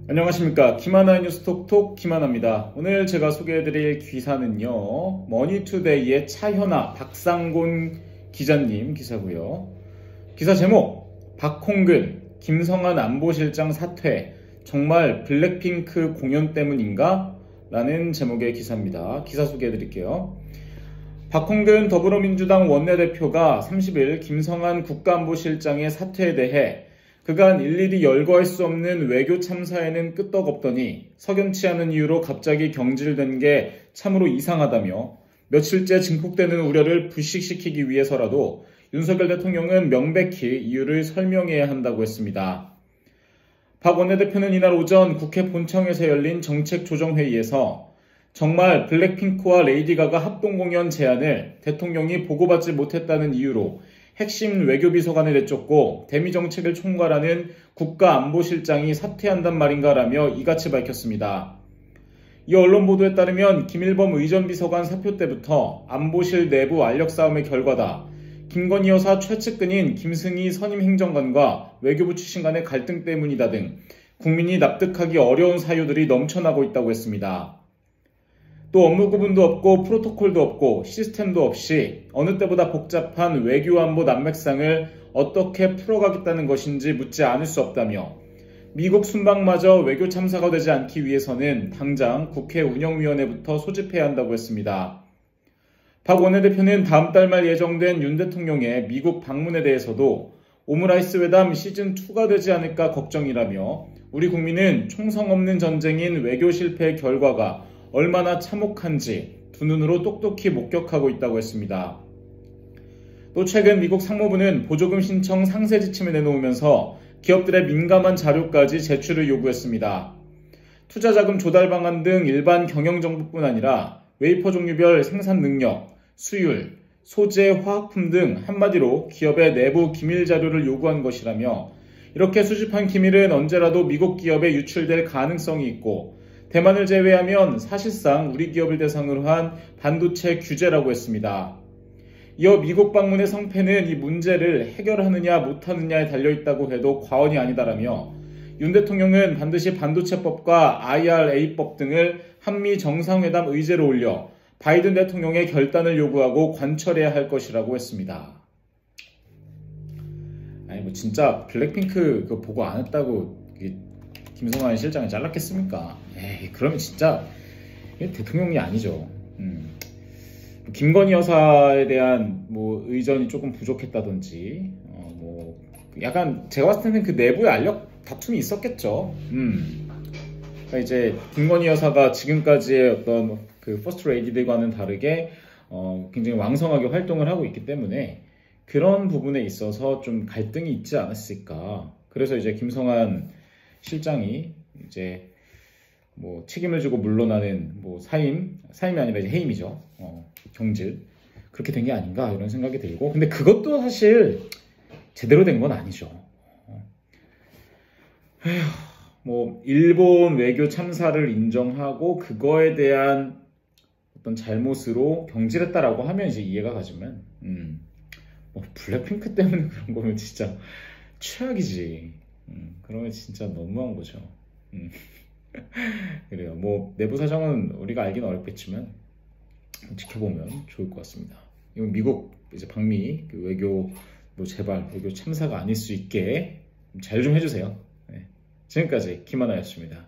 안녕하십니까. 김하나의 뉴스 톡톡 김하나입니다. 오늘 제가 소개해드릴 기사는요, 머니투데이의 차현아, 박상곤 기자님 기사고요. 기사 제목, 박홍근, 김성한 안보실장 사퇴, 정말 블랙핑크 공연 때문인가? 라는 제목의 기사입니다. 기사 소개해드릴게요. 박홍근 더불어민주당 원내대표가 30일 김성한 국가안보실장의 사퇴에 대해 그간 일일이 열거할 수 없는 외교 참사에는 끄떡없더니 석연치 않은 이유로 갑자기 경질된 게 참으로 이상하다며 며칠째 증폭되는 우려를 불식시키기 위해서라도 윤석열 대통령은 명백히 이유를 설명해야 한다고 했습니다. 박 원내대표는 이날 오전 국회 본청에서 열린 정책조정회의에서 정말 블랙핑크와 레이디 가가 합동공연 제안을 대통령이 보고받지 못했다는 이유로 핵심 외교비서관을 내쫓고 대미정책을 총괄하는 국가안보실장이 사퇴한단 말인가라며 이같이 밝혔습니다. 이 언론 보도에 따르면 김일범 의전비서관 사표 때부터 안보실 내부 알력 싸움의 결과다. 김건희 여사 최측근인 김승희 선임행정관과 외교부 출신 간의 갈등 때문이다 등 국민이 납득하기 어려운 사유들이 넘쳐나고 있다고 했습니다. 또 업무 구분도 없고 프로토콜도 없고 시스템도 없이 어느 때보다 복잡한 외교안보 난맥상을 어떻게 풀어가겠다는 것인지 묻지 않을 수 없다며 미국 순방마저 외교 참사가 되지 않기 위해서는 당장 국회 운영위원회부터 소집해야 한다고 했습니다. 박 원내대표는 다음 달 말 예정된 윤 대통령의 미국 방문에 대해서도 오므라이스 회담 시즌2가 되지 않을까 걱정이라며 우리 국민은 총성 없는 전쟁인 외교 실패의 결과가 얼마나 참혹한지 두 눈으로 똑똑히 목격하고 있다고 했습니다. 또 최근 미국 상무부는 보조금 신청 상세 지침을 내놓으면서 기업들의 민감한 자료까지 제출을 요구했습니다. 투자자금 조달 방안 등 일반 경영정보뿐 아니라 웨이퍼 종류별 생산 능력, 수율, 소재, 화학품 등 한마디로 기업의 내부 기밀 자료를 요구한 것이라며 이렇게 수집한 기밀은 언제라도 미국 기업에 유출될 가능성이 있고 대만을 제외하면 사실상 우리 기업을 대상으로 한 반도체 규제라고 했습니다. 이어 미국 방문의 성패는 이 문제를 해결하느냐 못하느냐에 달려있다고 해도 과언이 아니다라며 윤 대통령은 반드시 반도체법과 IRA법 등을 한미 정상회담 의제로 올려 바이든 대통령의 결단을 요구하고 관철해야 할 것이라고 했습니다. 아니 뭐 진짜 블랙핑크 그거 보고 안 했다고 김성한 실장이 잘랐겠습니까? 에이, 그러면 진짜 대통령이 아니죠. 김건희 여사에 대한 뭐 의전이 조금 부족했다든지, 뭐 약간 제가 봤을 때는 그 내부의 알력 다툼이 있었겠죠. 그러니까 이제 김건희 여사가 지금까지의 어떤 그 퍼스트 레이디들과는 다르게 굉장히 왕성하게 활동을 하고 있기 때문에 그런 부분에 있어서 좀 갈등이 있지 않았을까. 그래서 이제 김성한 실장이 이제 뭐 책임을 지고 물러나는 뭐 사임이 아니라 이제 해임이죠. 경질. 그렇게 된 게 아닌가 이런 생각이 들고. 근데 그것도 사실 제대로 된 건 아니죠. 뭐 일본 외교 참사를 인정하고 그거에 대한 어떤 잘못으로 경질했다라고 하면 이제 이해가 가지만 뭐 블랙핑크 때문에 그런 거면 진짜 최악이지. 그러면 진짜 너무한 거죠. 그래요. 뭐 내부 사정은 우리가 알기는 어렵겠지만 지켜보면 좋을 것 같습니다. 이건 미국 이제 방미 그 외교 뭐 제발 외교 참사가 아닐 수 있게 잘 좀 해주세요. 네. 지금까지 김하나였습니다.